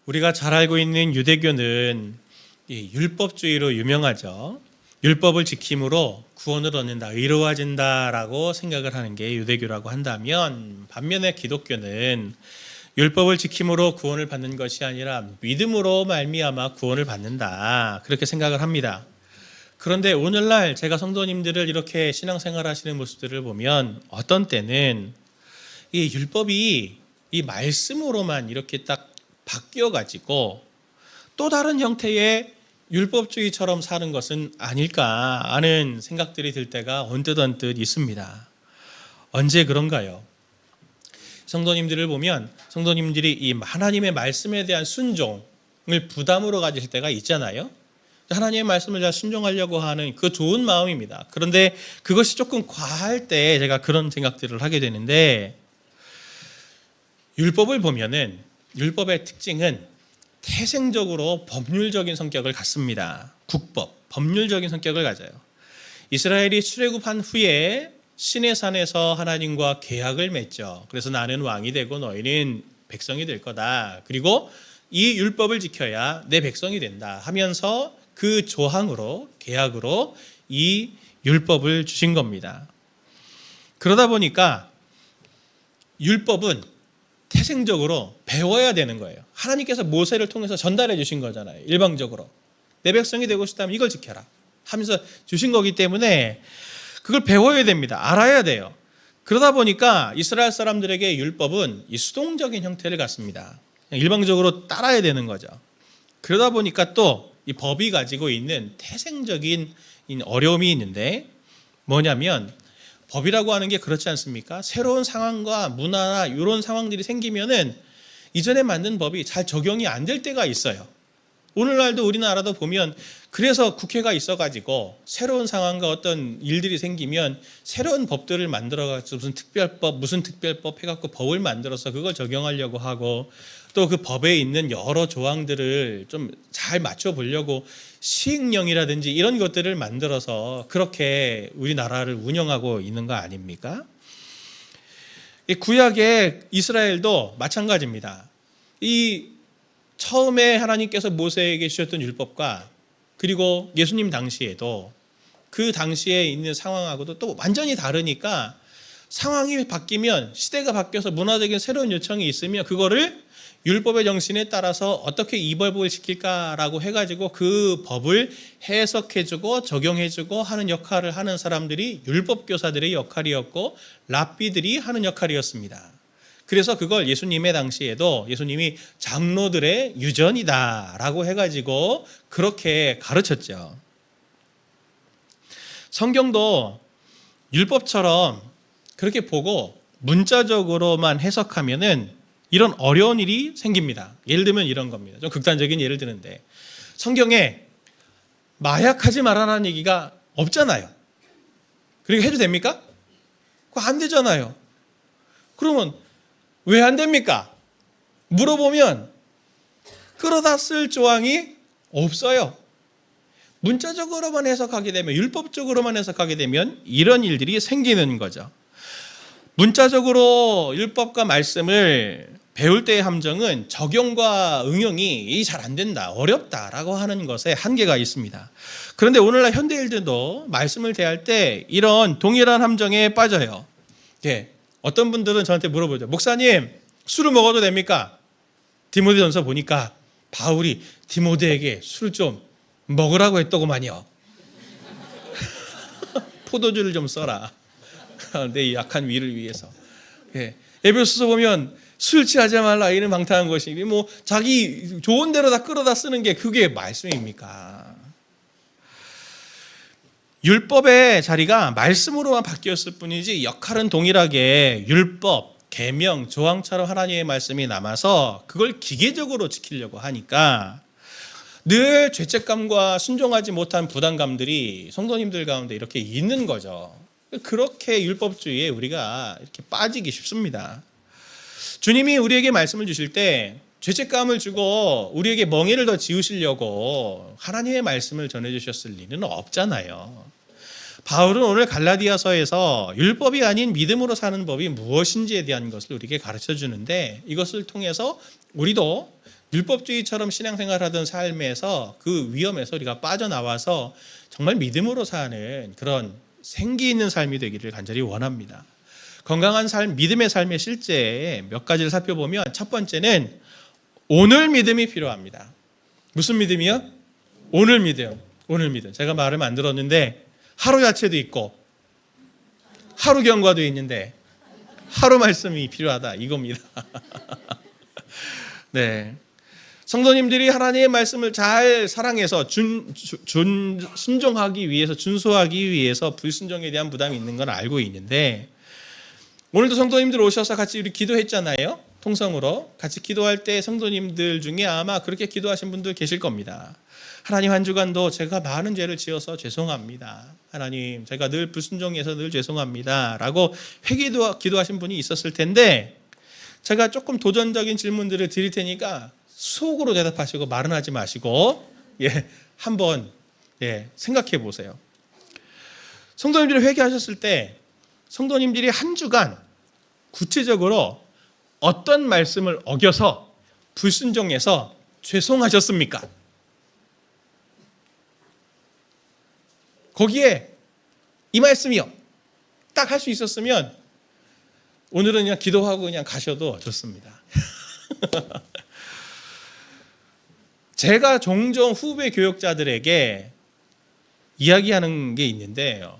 우리가 잘 알고 있는 유대교는 이 율법주의로 유명하죠. 율법을 지킴으로 구원을 얻는다, 의로워진다라고 생각을 하는 게 유대교라고 한다면, 반면에 기독교는 율법을 지킴으로 구원을 받는 것이 아니라 믿음으로 말미암아 구원을 받는다, 그렇게 생각을 합니다. 그런데 오늘날 제가 성도님들을 이렇게 신앙생활 하시는 모습들을 보면 어떤 때는 이 율법이 이 말씀으로만 이렇게 딱 바뀌어가지고 또 다른 형태의 율법주의처럼 사는 것은 아닐까 하는 생각들이 들 때가 언뜻 있습니다. 언제 그런가요? 성도님들을 보면 성도님들이 이 하나님의 말씀에 대한 순종을 부담으로 가질 때가 있잖아요. 하나님의 말씀을 잘 순종하려고 하는 그 좋은 마음입니다. 그런데 그것이 조금 과할 때 제가 그런 생각들을 하게 되는데, 율법을 보면은 율법의 특징은 태생적으로 법률적인 성격을 갖습니다. 국법, 법률적인 성격을 가져요. 이스라엘이 출애굽한 후에 시내산에서 하나님과 계약을 맺죠. 그래서 나는 왕이 되고 너희는 백성이 될 거다. 그리고 이 율법을 지켜야 내 백성이 된다 하면서 그 조항으로, 계약으로 이 율법을 주신 겁니다. 그러다 보니까 율법은 태생적으로 배워야 되는 거예요. 하나님께서 모세를 통해서 전달해 주신 거잖아요. 일방적으로 내 백성이 되고 싶다면 이걸 지켜라 하면서 주신 거기 때문에 그걸 배워야 됩니다. 알아야 돼요. 그러다 보니까 이스라엘 사람들에게 율법은 이 수동적인 형태를 갖습니다. 그냥 일방적으로 따라야 되는 거죠. 그러다 보니까 또 이 법이 가지고 있는 태생적인 어려움이 있는데, 뭐냐면 법이라고 하는 게 그렇지 않습니까? 새로운 상황과 문화나 이런 상황들이 생기면은 이전에 만든 법이 잘 적용이 안 될 때가 있어요. 오늘날도 우리나라도 보면 그래서 국회가 있어가지고 새로운 상황과 어떤 일들이 생기면 새로운 법들을 만들어가지고 무슨 특별법 해갖고 법을 만들어서 그걸 적용하려고 하고, 또 그 법에 있는 여러 조항들을 좀 잘 맞춰보려고 시행령이라든지 이런 것들을 만들어서 그렇게 우리나라를 운영하고 있는 거 아닙니까? 구약의 이스라엘도 마찬가지입니다. 이 처음에 하나님께서 모세에게 주셨던 율법과 그리고 예수님 당시에도 그 당시에 있는 상황하고도 또 완전히 다르니까, 상황이 바뀌면, 시대가 바뀌어서 문화적인 새로운 요청이 있으면 그거를 율법의 정신에 따라서 어떻게 이 법을 지킬까라고 해가지고 그 법을 해석해주고 적용해주고 하는 역할을 하는 사람들이 율법교사들의 역할이었고 랍비들이 하는 역할이었습니다. 그래서 그걸 예수님의 당시에도 예수님이 장로들의 유전이다라고 해가지고 그렇게 가르쳤죠. 성경도 율법처럼 그렇게 보고 문자적으로만 해석하면은 이런 어려운 일이 생깁니다. 예를 들면 이런 겁니다. 좀 극단적인 예를 드는데, 성경에 마약하지 말라는 얘기가 없잖아요. 그리고 해도 됩니까? 그거 안 되잖아요. 그러면 왜 안 됩니까? 물어보면 끌어다 쓸 조항이 없어요. 문자적으로만 해석하게 되면, 율법적으로만 해석하게 되면 이런 일들이 생기는 거죠. 문자적으로 율법과 말씀을 배울 때의 함정은 적용과 응용이 잘 안 된다, 어렵다라고 하는 것에 한계가 있습니다. 그런데 오늘날 현대인들도 말씀을 대할 때 이런 동일한 함정에 빠져요. 어떤 분들은 저한테 물어보죠. 목사님, 술을 먹어도 됩니까? 디모데전서 보니까 바울이 디모데에게 술을 좀 먹으라고 했더구만요. 포도주를 좀 써라. 내 약한 위를 위해서. 에베소서 보면 술 취하지 말라, 이는 방탕한 것이, 뭐 자기 좋은 대로 다 끌어다 쓰는 게 그게 말씀입니까? 율법의 자리가 말씀으로만 바뀌었을 뿐이지 역할은 동일하게 율법, 계명, 조항처럼 하나님의 말씀이 남아서 그걸 기계적으로 지키려고 하니까 늘 죄책감과 순종하지 못한 부담감들이 성도님들 가운데 이렇게 있는 거죠. 그렇게 율법주의에 우리가 이렇게 빠지기 쉽습니다. 주님이 우리에게 말씀을 주실 때 죄책감을 주고 우리에게 멍에를 더 지우시려고 하나님의 말씀을 전해주셨을 리는 없잖아요. 바울은 오늘 갈라디아서에서 율법이 아닌 믿음으로 사는 법이 무엇인지에 대한 것을 우리에게 가르쳐 주는데, 이것을 통해서 우리도 율법주의처럼 신앙생활하던 삶에서 그 위험에서 우리가 빠져나와서 정말 믿음으로 사는 그런 생기 있는 삶이 되기를 간절히 원합니다. 건강한 삶, 믿음의 삶의 실제 몇 가지를 살펴보면 첫 번째는 오늘 믿음이 필요합니다. 무슨 믿음이요? 오늘 믿음. 오늘 믿음. 제가 말을 안 들었는데 하루 야채도 있고 하루 경과도 있는데 하루 말씀이 필요하다 이겁니다. 네. 성도님들이 하나님의 말씀을 잘 사랑해서 순종하기 위해서, 준수하기 위해서 불순종에 대한 부담이 있는 건 알고 있는데, 오늘도 성도님들 오셔서 같이 우리 기도했잖아요. 통성으로 같이 기도할 때 성도님들 중에 아마 그렇게 기도하신 분들 계실 겁니다. 하나님, 한 주간도 제가 많은 죄를 지어서 죄송합니다. 하나님, 제가 늘 불순종해서 늘 죄송합니다 라고 기도하신 분이 있었을 텐데, 제가 조금 도전적인 질문들을 드릴 테니까 속으로 대답하시고 말은 하지 마시고 한번 생각해 보세요. 성도님들이 회개하셨을 때 성도님들이 한 주간 구체적으로 어떤 말씀을 어겨서 불순종해서 죄송하셨습니까? 거기에 이 말씀이요 딱 할 수 있었으면 오늘은 그냥 기도하고 그냥 가셔도 좋습니다. 제가 종종 후배 교역자들에게 이야기하는 게 있는데요.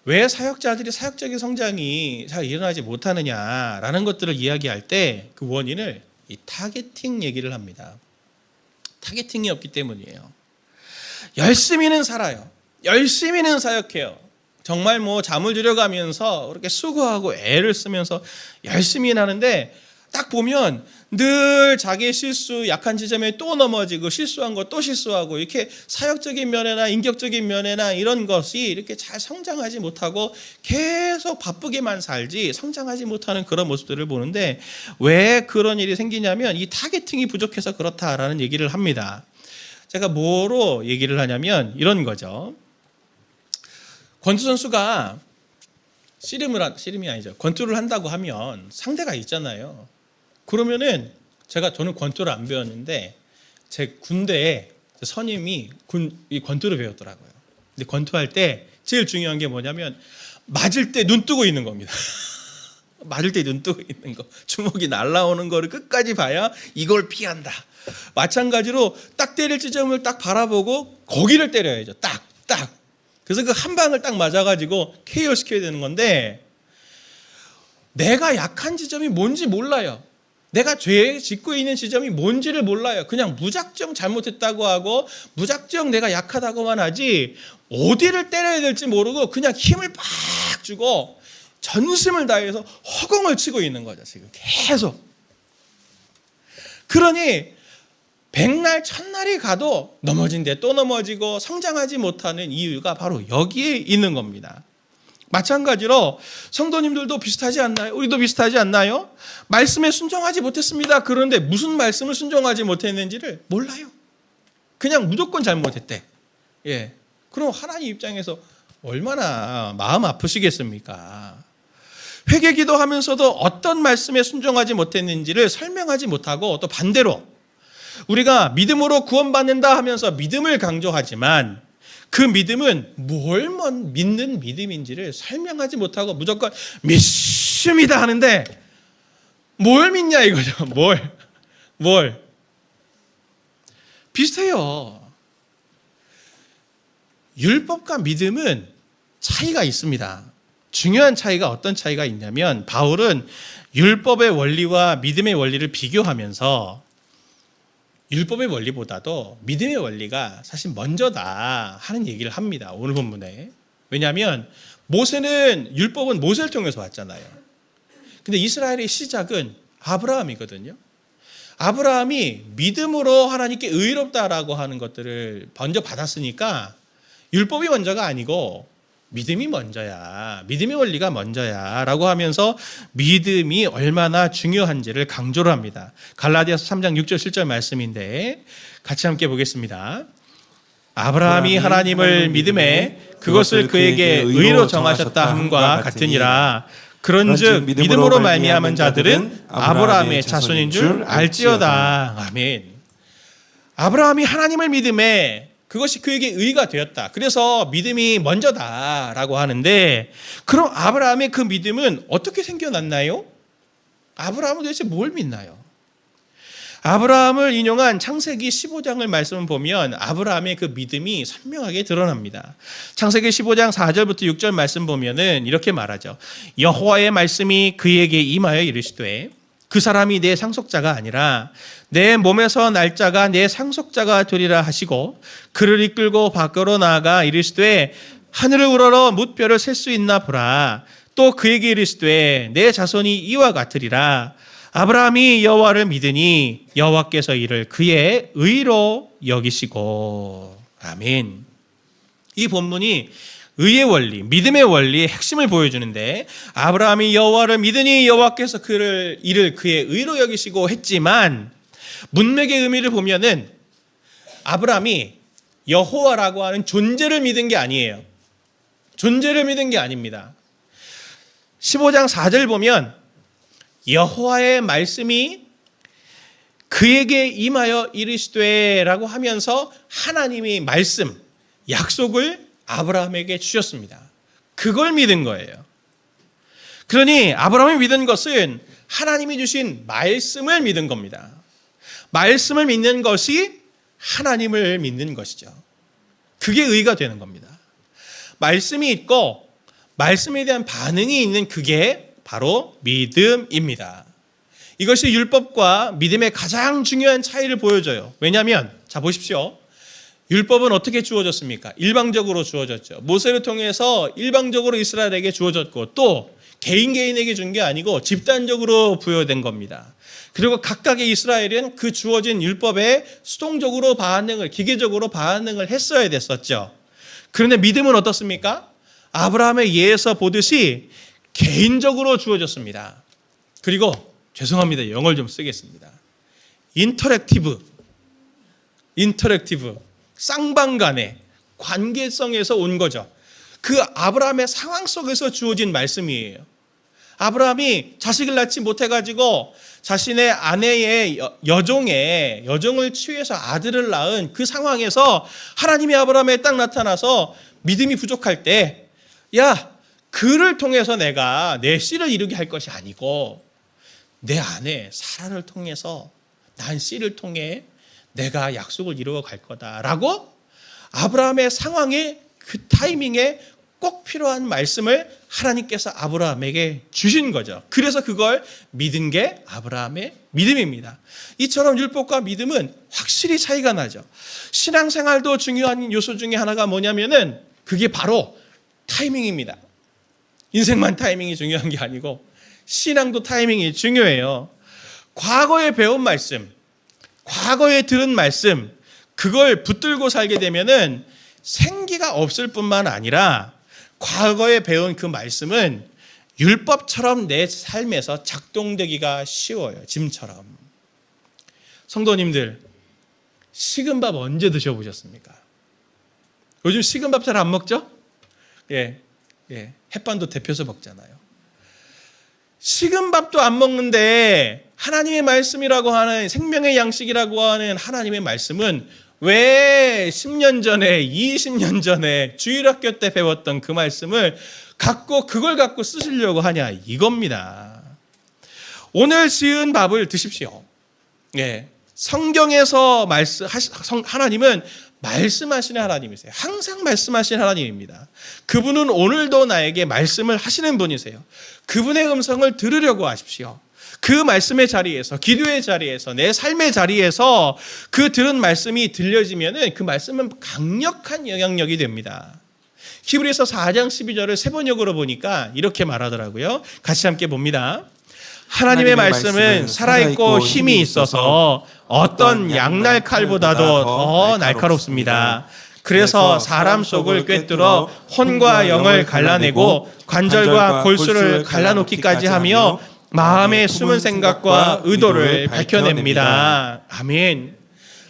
왜 사역자들이 사역적인 성장이 잘 일어나지 못하느냐라는 것들을 이야기할 때 그 원인을 이 타겟팅 얘기를 합니다. 타겟팅이 없기 때문이에요. 열심히는 살아요. 열심히는 사역해요. 정말 잠을 들여가면서 그렇게 수고하고 애를 쓰면서 열심히 하는데 딱 보면 늘 자기의 실수, 약한 지점에 또 넘어지고 실수한 거 또 실수하고 이렇게 사역적인 면이나 인격적인 면이나 이런 것이 이렇게 잘 성장하지 못하고 계속 바쁘게만 살지 성장하지 못하는 그런 모습들을 보는데 왜 그런 일이 생기냐면 이 타겟팅이 부족해서 그렇다라는 얘기를 합니다. 제가 뭐로 얘기를 하냐면 이런 거죠. 권투 선수가 씨름이 아니죠. 권투를 한다고 하면 상대가 있잖아요. 그러면은 저는 권투를 안 배웠는데 제 군대에 선임이 이 권투를 배웠더라고요. 근데 권투할 때 제일 중요한 게 뭐냐면 맞을 때 눈 뜨고 있는 겁니다. 맞을 때 눈 뜨고 있는 거. 주먹이 날라오는 거를 끝까지 봐야 이걸 피한다. 마찬가지로 딱 때릴 지점을 딱 바라보고 거기를 때려야죠. 딱. 그래서 그 한 방을 딱 맞아가지고 KO 시켜야 되는 건데 내가 약한 지점이 뭔지 몰라요. 내가 죄 짓고 있는 지점이 뭔지를 몰라요. 그냥 무작정 잘못했다고 하고 무작정 내가 약하다고만 하지 어디를 때려야 될지 모르고 그냥 힘을 팍 주고 전심을 다해서 허공을 치고 있는 거죠. 지금 계속. 그러니 백날 천날이 가도 넘어진데 또 넘어지고 성장하지 못하는 이유가 바로 여기에 있는 겁니다. 마찬가지로 성도님들도 비슷하지 않나요? 우리도 비슷하지 않나요? 말씀에 순종하지 못했습니다. 그런데 무슨 말씀을 순종하지 못했는지를 몰라요. 그냥 무조건 잘못했대. 그럼 하나님 입장에서 얼마나 마음 아프시겠습니까? 회개기도 하면서도 어떤 말씀에 순종하지 못했는지를 설명하지 못하고 또 반대로 우리가 믿음으로 구원받는다 하면서 믿음을 강조하지만 그 믿음은 뭘 믿는 믿음인지를 설명하지 못하고 무조건 믿습니다 하는데 뭘 믿냐 이거죠. 뭘. 비슷해요. 율법과 믿음은 차이가 있습니다. 중요한 차이가 어떤 차이가 있냐면 바울은 율법의 원리와 믿음의 원리를 비교하면서 율법의 원리보다도 믿음의 원리가 사실 먼저다 하는 얘기를 합니다. 오늘 본문에. 왜냐하면 율법은 모세를 통해서 왔잖아요. 근데 이스라엘의 시작은 아브라함이거든요. 아브라함이 믿음으로 하나님께 의롭다라고 하는 것들을 먼저 받았으니까 율법이 먼저가 아니고 믿음이 먼저야. 믿음의 원리가 먼저야. 라고 하면서 믿음이 얼마나 중요한지를 강조를 합니다. 갈라디아서 3장 6절 7절 말씀인데 같이 함께 보겠습니다. 아브라함이 하나님을 믿음에 그것을 그에게 의로 정하셨다 함과 같으니라. 그런즉 믿음으로 말미암은 자들은 아브라함의 자손인 줄 알지어다. 아멘. 아브라함이 하나님을 믿음에 그것이 그에게 의가 되었다. 그래서 믿음이 먼저다라고 하는데, 그럼 아브라함의 그 믿음은 어떻게 생겨났나요? 아브라함은 도대체 뭘 믿나요? 아브라함을 인용한 창세기 15장을 말씀을 보면 아브라함의 그 믿음이 선명하게 드러납니다. 창세기 15장 4절부터 6절 말씀 보면은 이렇게 말하죠. 여호와의 말씀이 그에게 임하여 이르시되 그 사람이 내 상속자가 아니라 내 몸에서 날 자가 내 상속자가 되리라 하시고, 그를 이끌고 밖으로 나아가 이르시되 하늘을 우러러 뭇별을 셀 수 있나 보라. 또 그에게 이르시되 내 자손이 이와 같으리라. 아브라함이 여호와를 믿으니 여호와께서 이를 그의 의로 여기시고. 아멘. 이 본문이 의의 원리, 믿음의 원리의 핵심을 보여주는데, 아브라함이 여호와를 믿으니 여호와께서 이를 그의 의로 여기시고 했지만, 문맥의 의미를 보면은 아브라함이 여호와라고 하는 존재를 믿은 게 아니에요. 존재를 믿은 게 아닙니다. 15장 4절 보면 여호와의 말씀이 그에게 임하여 이르시되라고 하면서 하나님이 말씀, 약속을 아브라함에게 주셨습니다. 그걸 믿은 거예요. 그러니 아브라함이 믿은 것은 하나님이 주신 말씀을 믿은 겁니다. 말씀을 믿는 것이 하나님을 믿는 것이죠. 그게 의가 되는 겁니다. 말씀이 있고 말씀에 대한 반응이 있는 그게 바로 믿음입니다. 이것이 율법과 믿음의 가장 중요한 차이를 보여줘요. 왜냐하면 자 보십시오. 율법은 어떻게 주어졌습니까? 일방적으로 주어졌죠. 모세를 통해서 일방적으로 이스라엘에게 주어졌고, 또 개인에게 준 게 아니고 집단적으로 부여된 겁니다. 그리고 각각의 이스라엘은 그 주어진 율법에 수동적으로 반응을, 기계적으로 반응을 했어야 됐었죠. 그런데 믿음은 어떻습니까? 아브라함의 예에서 보듯이 개인적으로 주어졌습니다. 그리고 죄송합니다. 영어를 좀 쓰겠습니다. 인터랙티브, 쌍방간의 관계성에서 온 거죠. 그 아브라함의 상황 속에서 주어진 말씀이에요. 아브라함이 자식을 낳지 못해가지고 자신의 아내의 여종을 취해서 아들을 낳은 그 상황에서 하나님이 아브라함에 딱 나타나서 믿음이 부족할 때, 야, 그를 통해서 내가 내 씨를 이루게 할 것이 아니고 내 아내 사라를 통해서, 난 씨를 통해 내가 약속을 이루어 갈 거다라고 아브라함의 상황에, 그 타이밍에 꼭 필요한 말씀을 하나님께서 아브라함에게 주신 거죠. 그래서 그걸 믿은 게 아브라함의 믿음입니다. 이처럼 율법과 믿음은 확실히 차이가 나죠. 신앙생활도 중요한 요소 중에 하나가 뭐냐면은 그게 바로 타이밍입니다. 인생만 타이밍이 중요한 게 아니고 신앙도 타이밍이 중요해요. 과거에 배운 말씀, 과거에 들은 말씀, 그걸 붙들고 살게 되면은 생기가 없을 뿐만 아니라 과거에 배운 그 말씀은 율법처럼 내 삶에서 작동되기가 쉬워요. 짐처럼. 성도님들, 식은 밥 언제 드셔보셨습니까? 요즘 식은 밥 잘 안 먹죠? 예, 햇반도 데펴서 먹잖아요. 식은 밥도 안 먹는데 하나님의 말씀이라고 하는, 생명의 양식이라고 하는 하나님의 말씀은 왜 10년 전에, 20년 전에 주일학교 때 배웠던 그 말씀을 그걸 갖고 쓰시려고 하냐, 이겁니다. 오늘 지은 밥을 드십시오. 예, 성경에서 하나님은 말씀하시는 하나님이세요. 항상 말씀하시는 하나님입니다. 그분은 오늘도 나에게 말씀을 하시는 분이세요. 그분의 음성을 들으려고 하십시오. 그 말씀의 자리에서, 기도의 자리에서, 내 삶의 자리에서 그 들은 말씀이 들려지면은 그 말씀은 강력한 영향력이 됩니다. 히브리서 4장 12절을 세 번역으로 보니까 이렇게 말하더라고요. 같이 함께 봅니다. 하나님의 말씀은 살아있고 힘이 있어서 어떤 양날 칼보다도 더 날카롭습니다. 그래서 사람 속을 꿰뚫어 혼과 영을 갈라내고 관절과 골수를 갈라놓기까지 하며 마음의 숨은 생각과 의도를 밝혀냅니다. 아멘.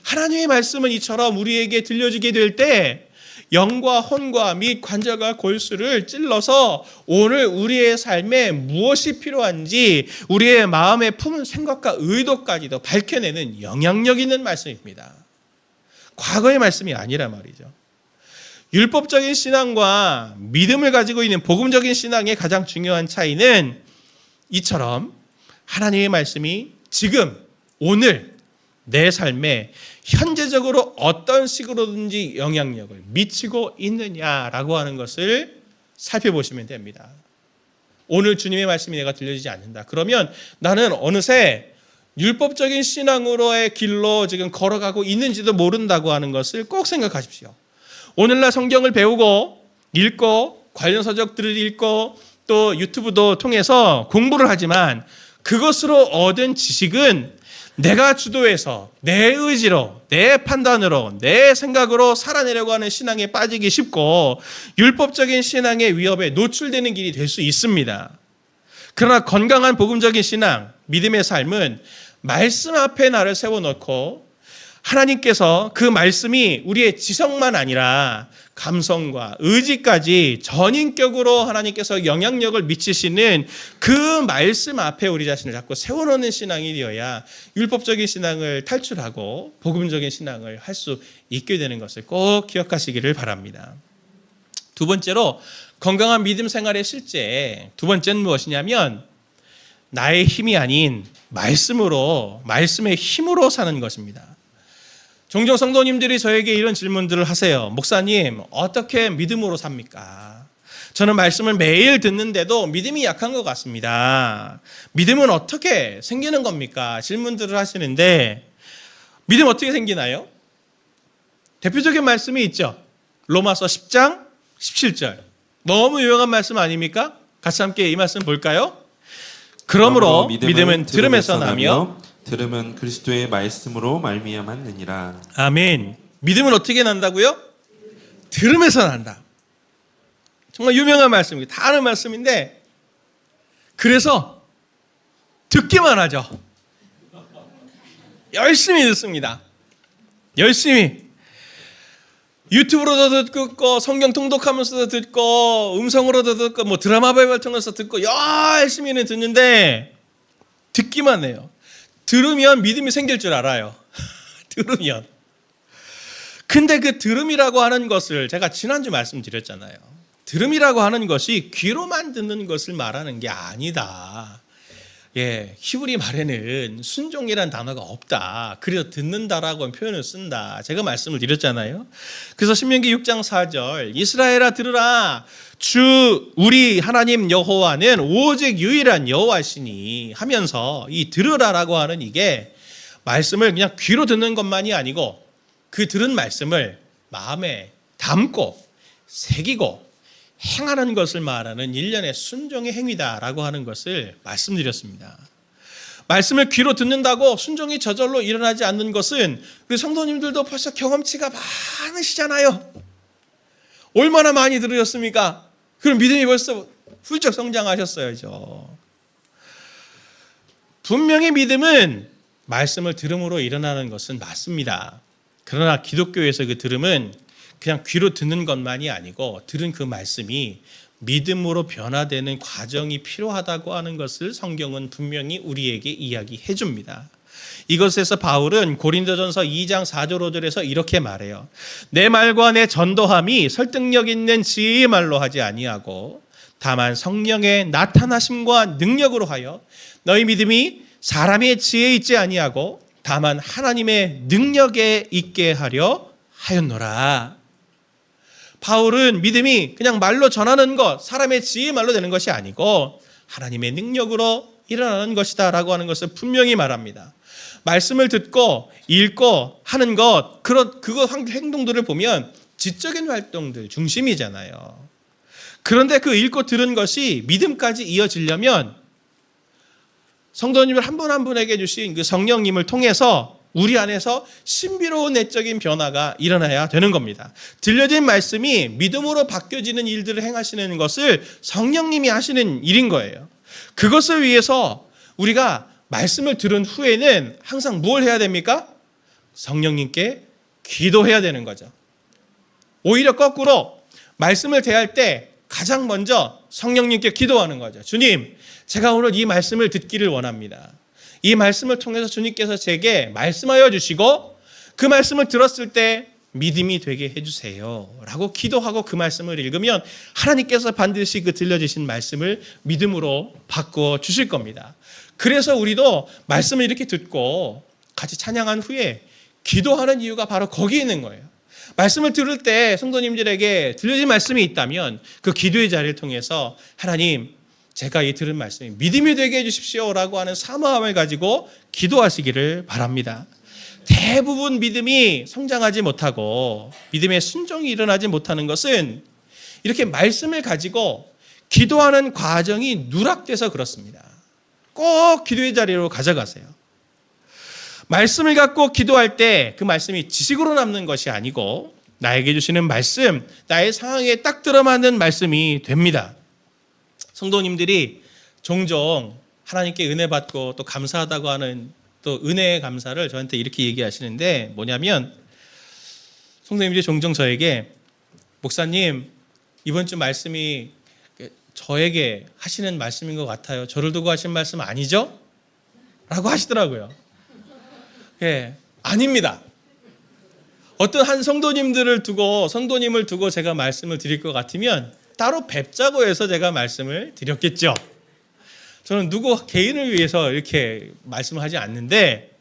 하나님의 말씀은 이처럼 우리에게 들려지게 될 때 영과 혼과 및 관절과 골수를 찔러서 오늘 우리의 삶에 무엇이 필요한지 우리의 마음에 품은 생각과 의도까지도 밝혀내는 영향력 있는 말씀입니다. 과거의 말씀이 아니란 말이죠. 율법적인 신앙과 믿음을 가지고 있는 복음적인 신앙의 가장 중요한 차이는 이처럼 하나님의 말씀이 지금 오늘 내 삶에 현재적으로 어떤 식으로든지 영향력을 미치고 있느냐라고 하는 것을 살펴보시면 됩니다. 오늘 주님의 말씀이 내가 들려지지 않는다. 그러면 나는 어느새 율법적인 신앙으로의 길로 지금 걸어가고 있는지도 모른다고 하는 것을 꼭 생각하십시오. 오늘날 성경을 배우고 읽고 관련 서적들을 읽고 또 유튜브도 통해서 공부를 하지만 그것으로 얻은 지식은 내가 주도해서 내 의지로 내 판단으로 내 생각으로 살아내려고 하는 신앙에 빠지기 쉽고 율법적인 신앙의 위협에 노출되는 길이 될 수 있습니다. 그러나 건강한 복음적인 신앙, 믿음의 삶은 말씀 앞에 나를 세워놓고 하나님께서 그 말씀이 우리의 지성만 아니라 감성과 의지까지 전인격으로 하나님께서 영향력을 미치시는 그 말씀 앞에 우리 자신을 자꾸 세워놓는 신앙이 되어야 율법적인 신앙을 탈출하고 복음적인 신앙을 할 수 있게 되는 것을 꼭 기억하시기를 바랍니다. 두 번째로 건강한 믿음 생활의 실제 두 번째는 무엇이냐면 나의 힘이 아닌 말씀의 힘으로 사는 것입니다. 종종 성도님들이 저에게 이런 질문들을 하세요. 목사님, 어떻게 믿음으로 삽니까? 저는 말씀을 매일 듣는데도 믿음이 약한 것 같습니다. 믿음은 어떻게 생기는 겁니까? 질문들을 하시는데 믿음 어떻게 생기나요? 대표적인 말씀이 있죠. 로마서 10장 17절. 너무 유명한 말씀 아닙니까? 같이 함께 이 말씀 볼까요? 그러므로 믿음은 들음에서 나며 들음은 그리스도의 말씀으로 말미암았느니라. 아멘. 믿음은 어떻게 난다고요? 들음에서 난다. 정말 유명한 말씀입니다. 다 아는 말씀인데 그래서 듣기만 하죠. 열심히 듣습니다. 열심히. 유튜브로도 듣고 성경 통독하면서도 듣고 음성으로도 듣고 뭐 드라마 바이블 통해서 듣고 열심히는 듣는데 듣기만 해요. 들으면 믿음이 생길 줄 알아요. 들으면. 근데 그 들음이라고 하는 것을 제가 지난주 말씀드렸잖아요. 들음이라고 하는 것이 귀로만 듣는 것을 말하는 게 아니다. 히브리 말에는 순종이라는 단어가 없다. 그래서 듣는다라고 표현을 쓴다. 제가 말씀을 드렸잖아요. 그래서 신명기 6장 4절 이스라엘아 들으라. 주 우리 하나님 여호와는 오직 유일한 여호와시니 하면서 이 들으라라고 하는 이게 말씀을 그냥 귀로 듣는 것만이 아니고 그 들은 말씀을 마음에 담고 새기고 행하는 것을 말하는 일련의 순종의 행위다라고 하는 것을 말씀드렸습니다. 말씀을 귀로 듣는다고 순종이 저절로 일어나지 않는 것은 우리 성도님들도 벌써 경험치가 많으시잖아요. 얼마나 많이 들으셨습니까? 그럼 믿음이 벌써 훌쩍 성장하셨어야죠. 분명히 믿음은 말씀을 들음으로 일어나는 것은 맞습니다. 그러나 기독교에서 그 들음은 그냥 귀로 듣는 것만이 아니고 들은 그 말씀이 믿음으로 변화되는 과정이 필요하다고 하는 것을 성경은 분명히 우리에게 이야기해 줍니다. 이것에서 바울은 고린도전서 2장 4절 5절에서 이렇게 말해요. 내 말과 내 전도함이 설득력 있는 지혜의 말로 하지 아니하고 다만 성령의 나타나심과 능력으로 하여 너희 믿음이 사람의 지혜에 있지 아니하고 다만 하나님의 능력에 있게 하려 하였노라. 바울은 믿음이 그냥 말로 전하는 것, 사람의 지혜의 말로 되는 것이 아니고 하나님의 능력으로 일어나는 것이다 라고 하는 것을 분명히 말합니다. 말씀을 듣고 읽고 하는 것, 그거 행동들을 보면 지적인 활동들 중심이잖아요. 그런데 그 읽고 들은 것이 믿음까지 이어지려면 성도님을 한 분 한 분에게 주신 그 성령님을 통해서 우리 안에서 신비로운 내적인 변화가 일어나야 되는 겁니다. 들려진 말씀이 믿음으로 바뀌어지는 일들을 행하시는 것을 성령님이 하시는 일인 거예요. 그것을 위해서 우리가 말씀을 들은 후에는 항상 뭘 해야 됩니까? 성령님께 기도해야 되는 거죠. 오히려 거꾸로 말씀을 대할 때 가장 먼저 성령님께 기도하는 거죠. 주님, 제가 오늘 이 말씀을 듣기를 원합니다. 이 말씀을 통해서 주님께서 제게 말씀하여 주시고 그 말씀을 들었을 때 믿음이 되게 해주세요 라고 기도하고 그 말씀을 읽으면 하나님께서 반드시 그 들려주신 말씀을 믿음으로 바꿔 주실 겁니다. 그래서 우리도 말씀을 이렇게 듣고 같이 찬양한 후에 기도하는 이유가 바로 거기에 있는 거예요. 말씀을 들을 때 성도님들에게 들려진 말씀이 있다면 그 기도의 자리를 통해서 하나님, 제가 이 들은 말씀이 믿음이 되게 해주십시오 라고 하는 사모함을 가지고 기도하시기를 바랍니다. 대부분 믿음이 성장하지 못하고 믿음의 순종이 일어나지 못하는 것은 이렇게 말씀을 가지고 기도하는 과정이 누락돼서 그렇습니다. 꼭 기도의 자리로 가져가세요. 말씀을 갖고 기도할 때 그 말씀이 지식으로 남는 것이 아니고 나에게 주시는 말씀, 나의 상황에 딱 들어맞는 말씀이 됩니다. 성도님들이 종종 하나님께 은혜 받고 또 감사하다고 하는 또 은혜의 감사를 저한테 이렇게 얘기하시는데 뭐냐면 성도님들이 종종 저에게 목사님, 이번 주 말씀이 저에게 하시는 말씀인 것 같아요. 저를 두고 하신 말씀 아니죠? 라고 하시더라고요. 예, 아닙니다. 어떤 한 성도님을 두고 제가 말씀을 드릴 것 같으면 따로 뵙자고 해서 제가 말씀을 드렸겠죠. 저는 누구 개인을 위해서 이렇게 말씀을 하지 않는데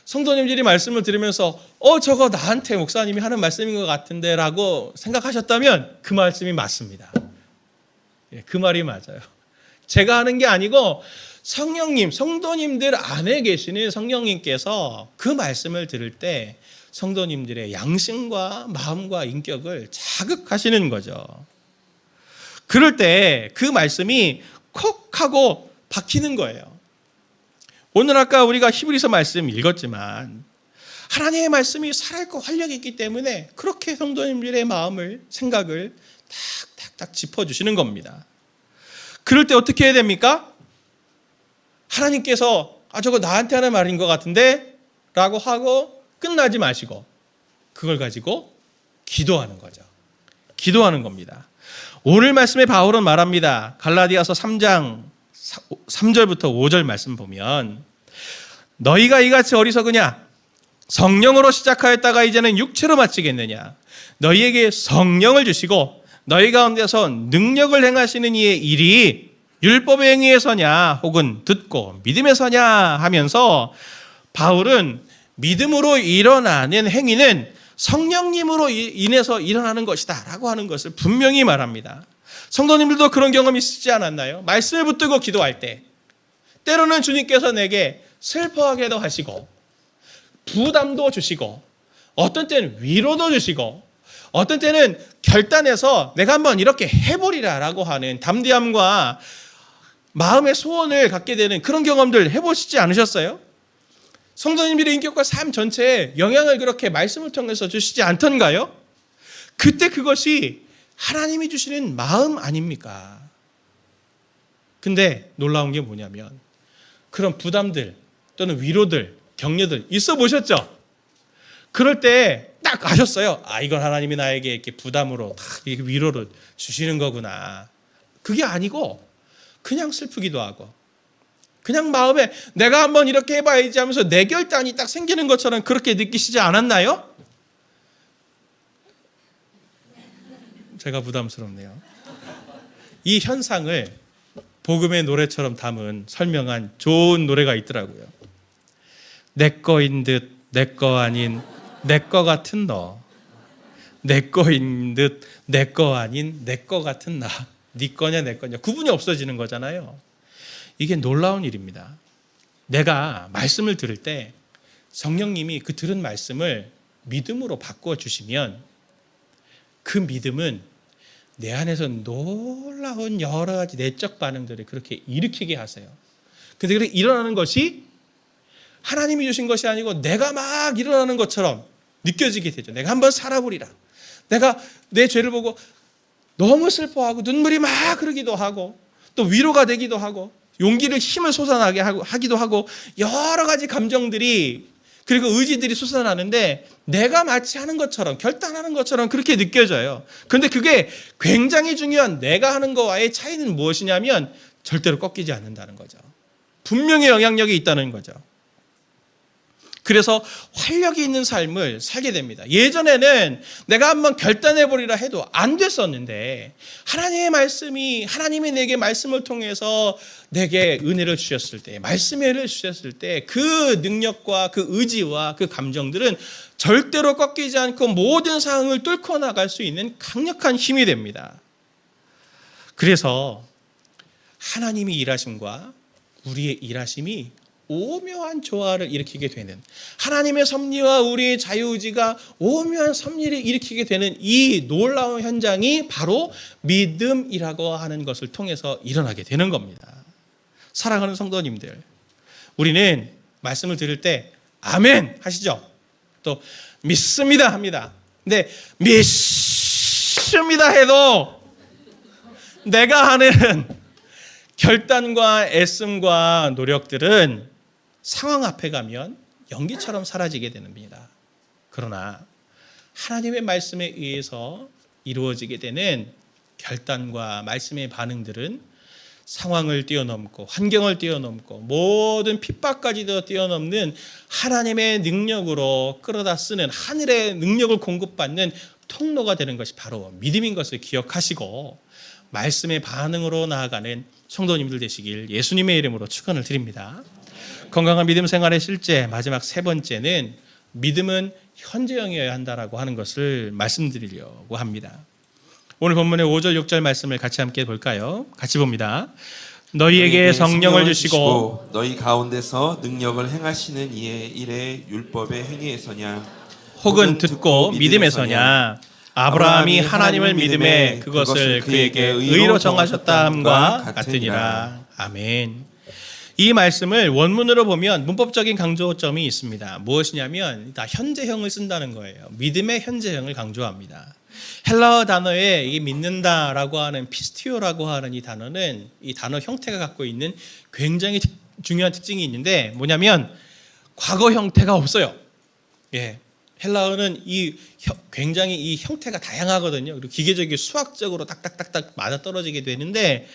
성도님들이 말씀을 들으면서 저거 나한테 목사님이 하는 말씀인 것 같은데 라고 생각하셨다면 그 말씀이 맞습니다. 예, 그 말이 맞아요. 제가 하는 게 아니고 성령님, 성도님들 안에 계시는 성령님께서 그 말씀을 들을 때 성도님들의 양심과 마음과 인격을 자극하시는 거죠. 그럴 때 그 말씀이 콕 하고 박히는 거예요. 오늘 아까 우리가 히브리서 말씀 읽었지만 하나님의 말씀이 살아있고 활력이 있기 때문에 그렇게 성도님들의 마음을, 생각을 탁탁탁 짚어주시는 겁니다. 그럴 때 어떻게 해야 됩니까? 하나님께서 저거 나한테 하는 말인 것 같은데 라고 하고 끝나지 마시고 그걸 가지고 기도하는 거죠. 기도하는 겁니다. 오늘 말씀에 바울은 말합니다. 갈라디아서 3장 3절부터 5절 말씀 보면 너희가 이같이 어리석으냐? 성령으로 시작하였다가 이제는 육체로 마치겠느냐? 너희에게 성령을 주시고 너희 가운데서 능력을 행하시는 이의 일이 율법의 행위에서냐 혹은 듣고 믿음에서냐 하면서 바울은 믿음으로 일어나는 행위는 성령님으로 인해서 일어나는 것이다 라고 하는 것을 분명히 말합니다. 성도님들도 그런 경험이 있지 않았나요? 말씀을 붙들고 기도할 때 때로는 주님께서 내게 슬퍼하게도 하시고 부담도 주시고 어떤 때는 위로도 주시고 어떤 때는 결단해서 내가 한번 이렇게 해보리라 라고 하는 담대함과 마음의 소원을 갖게 되는 그런 경험들 해보시지 않으셨어요? 성도님들의 인격과 삶 전체에 영향을 그렇게 말씀을 통해서 주시지 않던가요? 그때 그것이 하나님이 주시는 마음 아닙니까? 근데 놀라운 게 뭐냐면 그런 부담들 또는 위로들, 격려들 있어 보셨죠? 그럴 때 딱 아셨어요. 이건 하나님이 나에게 이렇게 부담으로 이렇게 위로를 주시는 거구나. 그게 아니고 그냥 슬프기도 하고 그냥 마음에 내가 한번 이렇게 해봐야지 하면서 내 결단이 딱 생기는 것처럼 그렇게 느끼시지 않았나요? 제가 부담스럽네요. 이 현상을 복음의 노래처럼 담은 설명한 좋은 노래가 있더라고요. 내 거인 듯 내 거 아닌 내 거 같은 너, 내 거인 듯 내 거 아닌 내 거 같은 나, 네 거냐 내 거냐 구분이 없어지는 거잖아요. 이게 놀라운 일입니다. 내가 말씀을 들을 때 성령님이 그 들은 말씀을 믿음으로 바꾸어 주시면 그 믿음은 내 안에서 놀라운 여러 가지 내적 반응들을 그렇게 일으키게 하세요. 근데 그렇게 일어나는 것이 하나님이 주신 것이 아니고 내가 막 일어나는 것처럼 느껴지게 되죠. 내가 한번 살아보리라. 내가 내 죄를 보고 너무 슬퍼하고 눈물이 막 흐르기도 하고 또 위로가 되기도 하고 용기를 힘을 솟아나게 하기도 하고 여러 가지 감정들이 그리고 의지들이 솟아나는데 내가 마치 하는 것처럼 결단하는 것처럼 그렇게 느껴져요. 그런데 그게 굉장히 중요한 내가 하는 거와의 차이는 무엇이냐면 절대로 꺾이지 않는다는 거죠. 분명히 영향력이 있다는 거죠. 그래서 활력이 있는 삶을 살게 됩니다. 예전에는 내가 한번 결단해버리라 해도 안 됐었는데 하나님의 말씀이 하나님이 내게 말씀을 통해서 내게 은혜를 주셨을 때 말씀의 은혜를 주셨을 때 그 능력과 그 의지와 그 감정들은 절대로 꺾이지 않고 모든 상황을 뚫고 나갈 수 있는 강력한 힘이 됩니다. 그래서 하나님이 일하심과 우리의 일하심이 오묘한 조화를 일으키게 되는 하나님의 섭리와 우리의 자유의지가 오묘한 섭리를 일으키게 되는 이 놀라운 현장이 바로 믿음이라고 하는 것을 통해서 일어나게 되는 겁니다. 사랑하는 성도님들, 우리는 말씀을 들을 때 아멘 하시죠? 또 믿습니다 합니다. 근데 믿습니다 해도 내가 하는 결단과 애씀과 노력들은 상황 앞에 가면 연기처럼 사라지게 됩니다. 그러나 하나님의 말씀에 의해서 이루어지게 되는 결단과 말씀의 반응들은 상황을 뛰어넘고 환경을 뛰어넘고 모든 핍박까지도 뛰어넘는 하나님의 능력으로 끌어다 쓰는 하늘의 능력을 공급받는 통로가 되는 것이 바로 믿음인 것을 기억하시고 말씀의 반응으로 나아가는 성도님들 되시길 예수님의 이름으로 축원을 드립니다. 건강한 믿음 생활의 실제 마지막 세 번째는 믿음은 현재형이어야 한다라고 하는 것을 말씀드리려고 합니다. 오늘 본문의 5절 6절 말씀을 같이 함께 볼까요? 같이 봅니다. 너희에게 성령을 주시고 너희 가운데서 능력을 행하시는 이의 일에 율법의 행위에서냐 혹은 듣고 믿음에서냐 아브라함이 하나님을 믿음에 그것을 그에게 의로 정하셨다 함과 같으니라. 아멘. 이 말씀을 원문으로 보면 문법적인 강조점이 있습니다. 무엇이냐면 다 현재형을 쓴다는 거예요. 믿음의 현재형을 강조합니다. 헬라어 단어에 이 믿는다라고 하는 피스티오라고 하는 이 단어는 이 단어 형태가 갖고 있는 굉장히 중요한 특징이 있는데 뭐냐면 과거 형태가 없어요. 예. 헬라어는 굉장히 이 형태가 다양하거든요. 그리고 기계적이고 수학적으로 딱딱딱딱 맞아떨어지게 되는데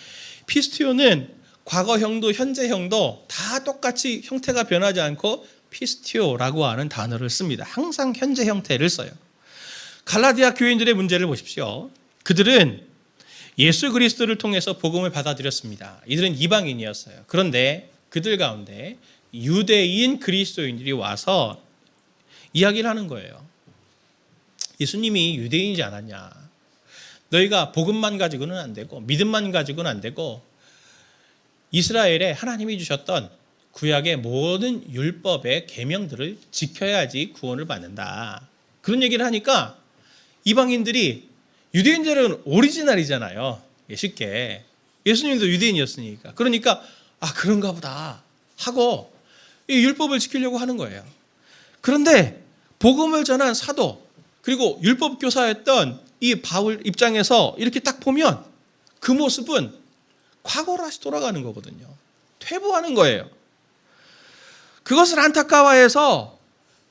피스티오는 과거형도 현재형도 다 똑같이 형태가 변하지 않고 피스티오라고 하는 단어를 씁니다. 항상 현재 형태를 써요. 갈라디아 교인들의 문제를 보십시오. 그들은 예수 그리스도를 통해서 복음을 받아들였습니다. 이들은 이방인이었어요. 그런데 그들 가운데 유대인 그리스도인들이 와서 이야기를 하는 거예요. 예수님이 유대인이지 않았냐. 너희가 복음만 가지고는 안 되고 믿음만 가지고는 안 되고 이스라엘에 하나님이 주셨던 구약의 모든 율법의 계명들을 지켜야지 구원을 받는다. 그런 얘기를 하니까 이방인들이 유대인들은 오리지널이잖아요. 쉽게. 예수님도 유대인이었으니까. 그러니까 그런가 보다 하고 이 율법을 지키려고 하는 거예요. 그런데 복음을 전한 사도 그리고 율법 교사였던 이 바울 입장에서 이렇게 딱 보면 그 모습은 과거로 다시 돌아가는 거거든요. 퇴보하는 거예요. 그것을 안타까워해서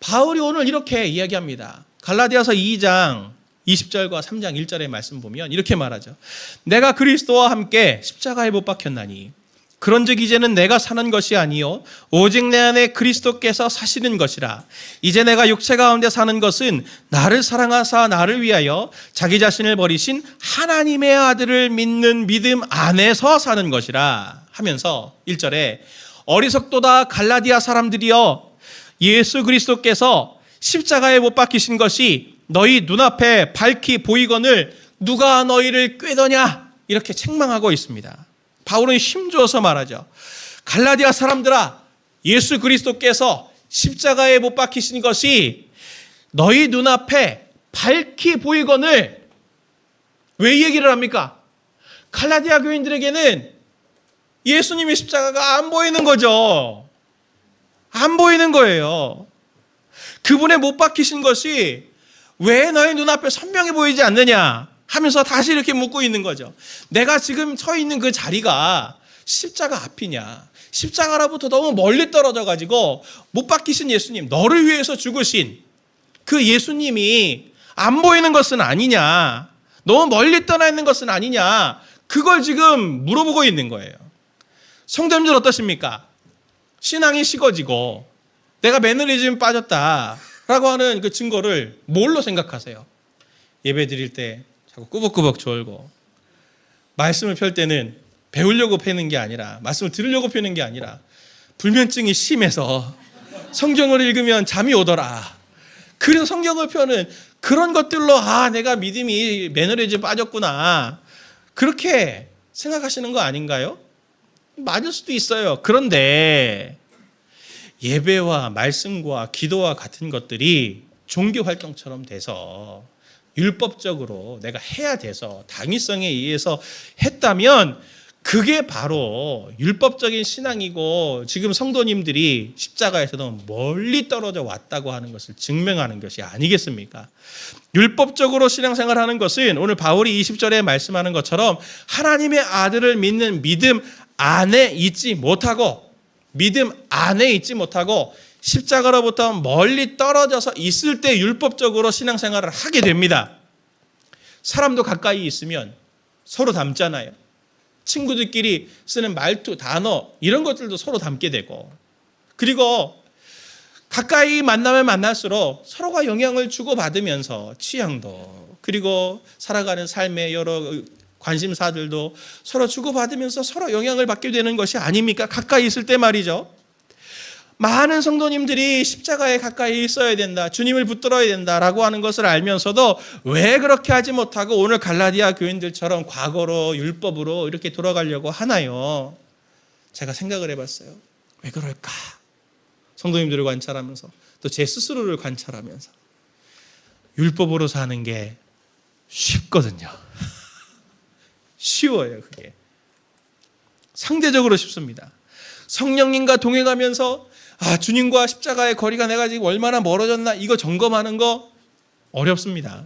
바울이 오늘 이렇게 이야기합니다. 갈라디아서 2장 20절과 3장 1절의 말씀 보면 이렇게 말하죠. 내가 그리스도와 함께 십자가에 못 박혔나니 그런즉 이제는 내가 사는 것이 아니요 오직 내 안에 그리스도께서 사시는 것이라. 이제 내가 육체 가운데 사는 것은 나를 사랑하사 나를 위하여 자기 자신을 버리신 하나님의 아들을 믿는 믿음 안에서 사는 것이라 하면서 1절에 어리석도다 갈라디아 사람들이여 예수 그리스도께서 십자가에 못 박히신 것이 너희 눈앞에 밝히 보이거늘 누가 너희를 꾀더냐 이렇게 책망하고 있습니다. 바울은 힘주어서 말하죠. 갈라디아 사람들아, 예수 그리스도께서 십자가에 못 박히신 것이 너희 눈앞에 밝히 보이거늘 왜 이 얘기를 합니까? 갈라디아 교인들에게는 예수님의 십자가가 안 보이는 거죠. 안 보이는 거예요. 그분의 못 박히신 것이 왜 너희 눈앞에 선명히 보이지 않느냐 하면서 다시 이렇게 묻고 있는 거죠. 내가 지금 서 있는 그 자리가 십자가 앞이냐, 십자가로부터 너무 멀리 떨어져 가지고 못 박히신 예수님, 너를 위해서 죽으신 그 예수님이 안 보이는 것은 아니냐, 너무 멀리 떠나 있는 것은 아니냐, 그걸 지금 물어보고 있는 거예요. 성도님들 어떠십니까? 신앙이 식어지고 내가 매너리즘에 빠졌다라고 하는 그 증거를 뭘로 생각하세요? 예배 드릴 때 자꾸 꾸벅꾸벅 졸고, 말씀을 펼 때는 배우려고 펴는 게 아니라, 말씀을 들으려고 펴는 게 아니라 불면증이 심해서 성경을 읽으면 잠이 오더라. 그래서 성경을 펴는 그런 것들로 내가 믿음이 매너리즘에 빠졌구나, 그렇게 생각하시는 거 아닌가요? 맞을 수도 있어요. 그런데 예배와 말씀과 기도와 같은 것들이 종교 활동처럼 돼서 율법적으로 내가 해야 돼서 당위성에 의해서 했다면 그게 바로 율법적인 신앙이고, 지금 성도님들이 십자가에서 너무 멀리 떨어져 왔다고 하는 것을 증명하는 것이 아니겠습니까? 율법적으로 신앙생활하는 것은 오늘 바울이 20절에 말씀하는 것처럼 하나님의 아들을 믿는 믿음 안에 있지 못하고, 십자가로부터 멀리 떨어져서 있을 때 율법적으로 신앙생활을 하게 됩니다. 사람도 가까이 있으면 서로 닮잖아요. 친구들끼리 쓰는 말투, 단어, 이런 것들도 서로 닮게 되고, 그리고 가까이 만나면 만날수록 서로가 영향을 주고받으면서 취향도, 그리고 살아가는 삶의 여러 관심사들도 서로 주고받으면서 서로 영향을 받게 되는 것이 아닙니까? 가까이 있을 때 말이죠. 많은 성도님들이 십자가에 가까이 있어야 된다, 주님을 붙들어야 된다라고 하는 것을 알면서도 왜 그렇게 하지 못하고 오늘 갈라디아 교인들처럼 과거로 율법으로 이렇게 돌아가려고 하나요? 제가 생각을 해봤어요. 왜 그럴까? 성도님들을 관찰하면서, 또 제 스스로를 관찰하면서, 율법으로 사는 게 쉽거든요. 쉬워요. 그게 상대적으로 쉽습니다. 성령님과 동행하면서 주님과 십자가의 거리가 내가 지금 얼마나 멀어졌나, 이거 점검하는 거 어렵습니다.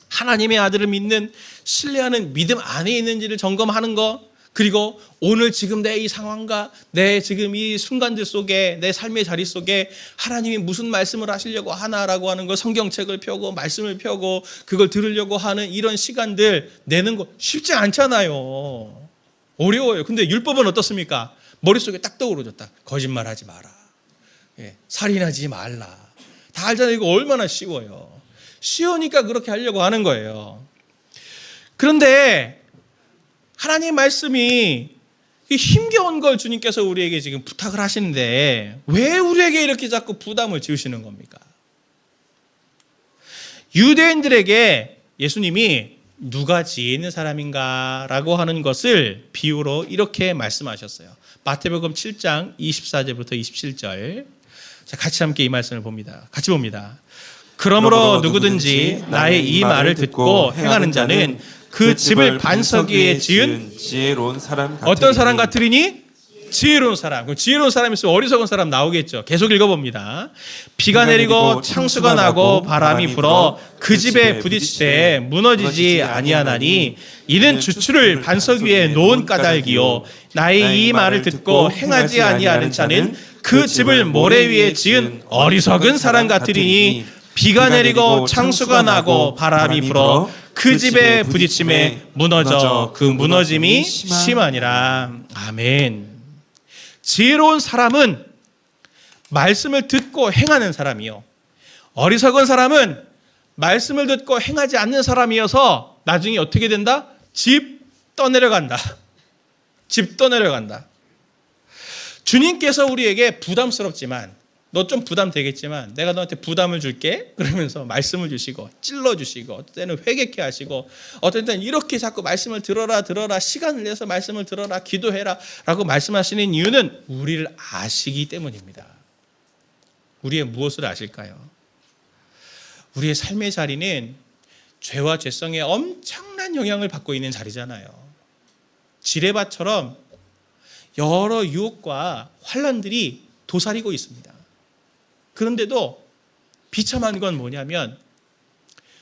하나님의 아들을 믿는, 신뢰하는 믿음 안에 있는지를 점검하는 거, 그리고 오늘 지금 내 이 상황과 내 지금 이 순간들 속에, 내 삶의 자리 속에 하나님이 무슨 말씀을 하시려고 하나라고 하는 거, 성경책을 펴고 말씀을 펴고 그걸 들으려고 하는 이런 시간들 내는 거 쉽지 않잖아요. 어려워요. 근데 율법은 어떻습니까? 머릿속에 딱 떠오르졌다. 거짓말하지 마라. 살인하지 말라. 다 알잖아요. 이거 얼마나 쉬워요. 쉬우니까 그렇게 하려고 하는 거예요. 그런데 하나님 말씀이 힘겨운 걸 주님께서 우리에게 지금 부탁을 하시는데 왜 우리에게 이렇게 자꾸 부담을 지으시는 겁니까? 유대인들에게 예수님이 누가 지혜 있는 사람인가 라고 하는 것을 비유로 이렇게 말씀하셨어요. 마태복음 7장 24절부터 27절. 자, 같이 함께 이 말씀을 봅니다. 같이 봅니다. 그러므로 누구든지 나의 이 말을 듣고 행하는 자는 그 집을 반석 위에 지은 지혜로운 사람 같으리니. 어떤 사람 같으리니? 지혜로운 사람. 그럼 지혜로운 사람이 있으면 어리석은 사람 나오겠죠. 계속 읽어봅니다. 비가 내리고 창수가 나고 바람이 불어 그 집에 부딪히되 무너지지 아니하나니 이는 주추를 반석 위에 놓은 까닭이요 나의 이 말을 듣고 행하지 아니하는 자는 그 집을 모래 위에 지은 어리석은 사람 같으리니 비가 내리고 창수가 나고 바람이 불어 그 집에 부딪힘에 무너져 그 무너짐이 심하니라. 아멘. 지혜로운 사람은 말씀을 듣고 행하는 사람이요, 어리석은 사람은 말씀을 듣고 행하지 않는 사람이어서 나중에 어떻게 된다? 집 떠내려간다. 집 떠내려간다. 주님께서 우리에게 부담스럽지만, 너 좀 부담 되겠지만 내가 너한테 부담을 줄게 그러면서 말씀을 주시고 찔러주시고, 어떤 때는 회개케 하시고, 어떤 때는 이렇게 자꾸 말씀을 들어라 시간을 내서 말씀을 들어라, 기도해라 라고 말씀하시는 이유는 우리를 아시기 때문입니다. 우리의 무엇을 아실까요? 우리의 삶의 자리는 죄와 죄성에 엄청난 영향을 받고 있는 자리잖아요. 지뢰밭처럼 여러 유혹과 환난들이 도사리고 있습니다. 그런데도 비참한 건 뭐냐면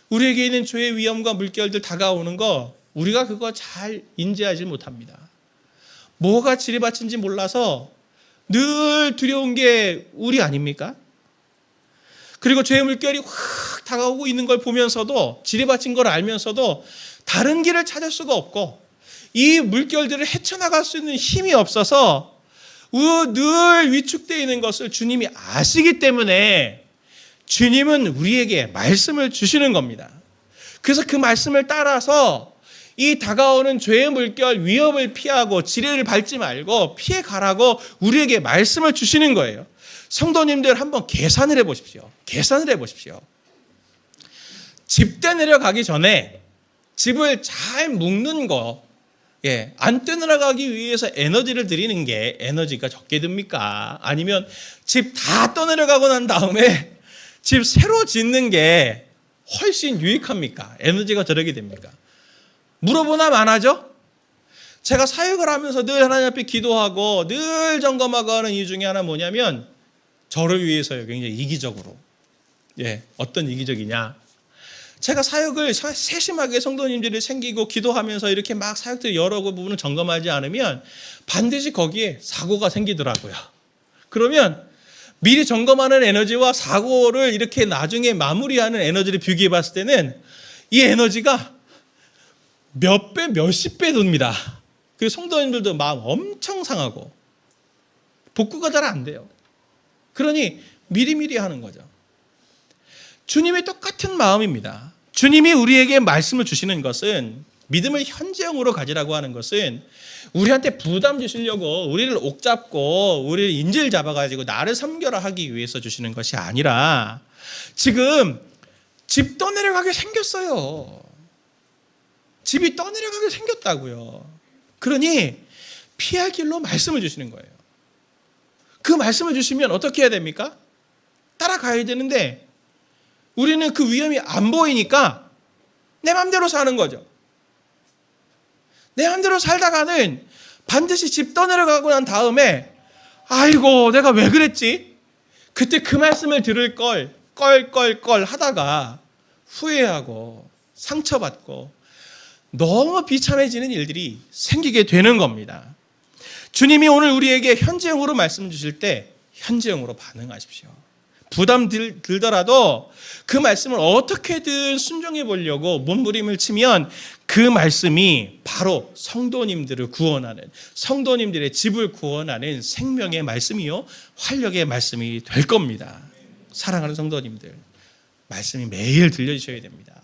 우리에게 있는 죄의 위험과 물결들 다가오는 거 우리가 그거 잘 인지하지 못합니다. 뭐가 지뢰밭인지 몰라서 늘 두려운 게 우리 아닙니까? 그리고 죄의 물결이 확 다가오고 있는 걸 보면서도, 지뢰밭인 걸 알면서도 다른 길을 찾을 수가 없고 이 물결들을 헤쳐나갈 수 있는 힘이 없어서 늘 위축되어 있는 것을 주님이 아시기 때문에 주님은 우리에게 말씀을 주시는 겁니다. 그래서 그 말씀을 따라서 이 다가오는 죄의 물결 위협을 피하고 지뢰를 밟지 말고 피해 가라고 우리에게 말씀을 주시는 거예요. 성도님들 한번 계산을 해보십시오. 계산을 해보십시오. 집대 내려가기 전에 집을 잘 묶는 거, 안 떠내려가기 위해서 에너지를 들이는 게 에너지가 적게 듭니까? 아니면 집 다 떠내려가고 난 다음에 집 새로 짓는 게 훨씬 유익합니까? 에너지가 저렇게 됩니까? 물어보나 마나죠? 제가 사역을 하면서 늘 하나님 앞에 기도하고 늘 점검하고 하는 이유 중에 하나 뭐냐면 저를 위해서요. 굉장히 이기적으로. 어떤 이기적이냐? 제가 사역을 세심하게 성도님들이 챙기고 기도하면서 이렇게 막 사역들 여러 부분을 점검하지 않으면 반드시 거기에 사고가 생기더라고요. 그러면 미리 점검하는 에너지와 사고를 이렇게 나중에 마무리하는 에너지를 비교해 봤을 때는 이 에너지가 몇 배, 몇십 배 듭니다. 그리고 성도님들도 마음 엄청 상하고 복구가 잘 안 돼요. 그러니 미리미리 하는 거죠. 주님의 똑같은 마음입니다. 주님이 우리에게 말씀을 주시는 것은, 믿음을 현재형으로 가지라고 하는 것은 우리한테 부담 주시려고 우리를 옥잡고 우리를 인질 잡아가지고 나를 섬겨라 하기 위해서 주시는 것이 아니라 지금 집 떠내려가게 생겼어요. 집이 떠내려가게 생겼다고요. 그러니 피할 길로 말씀을 주시는 거예요. 그 말씀을 주시면 어떻게 해야 됩니까? 따라가야 되는데 우리는 그 위험이 안 보이니까 내 맘대로 사는 거죠. 내 맘대로 살다가는 반드시 집 떠내려가고 난 다음에 아이고 내가 왜 그랬지? 그때 그 말씀을 들을 걸 껄껄껄 하다가 후회하고 상처받고 너무 비참해지는 일들이 생기게 되는 겁니다. 주님이 오늘 우리에게 현재형으로 말씀 주실 때 현재형으로 반응하십시오. 부담 들더라도 그 말씀을 어떻게든 순종해 보려고 몸부림을 치면 그 말씀이 바로 성도님들을 구원하는, 성도님들의 집을 구원하는 생명의 말씀이요 활력의 말씀이 될 겁니다. 사랑하는 성도님들, 말씀이 매일 들려주셔야 됩니다.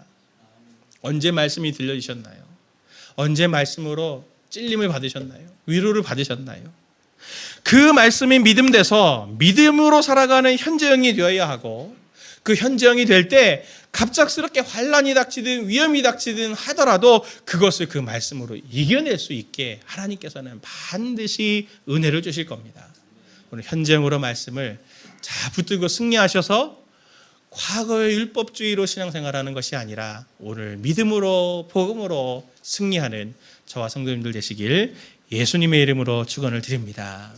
언제 말씀이 들려주셨나요? 언제 말씀으로 찔림을 받으셨나요? 위로를 받으셨나요? 그 말씀이 믿음 돼서 믿음으로 살아가는 현재형이 되어야 하고, 그 현재형이 될 때 갑작스럽게 환난이 닥치든 위험이 닥치든 하더라도 그것을 그 말씀으로 이겨낼 수 있게 하나님께서는 반드시 은혜를 주실 겁니다. 오늘 현재형으로 말씀을 잘 붙들고 승리하셔서 과거의 율법주의로 신앙생활하는 것이 아니라 오늘 믿음으로 복음으로 승리하는 저와 성도님들 되시길 예수님의 이름으로 축원을 드립니다.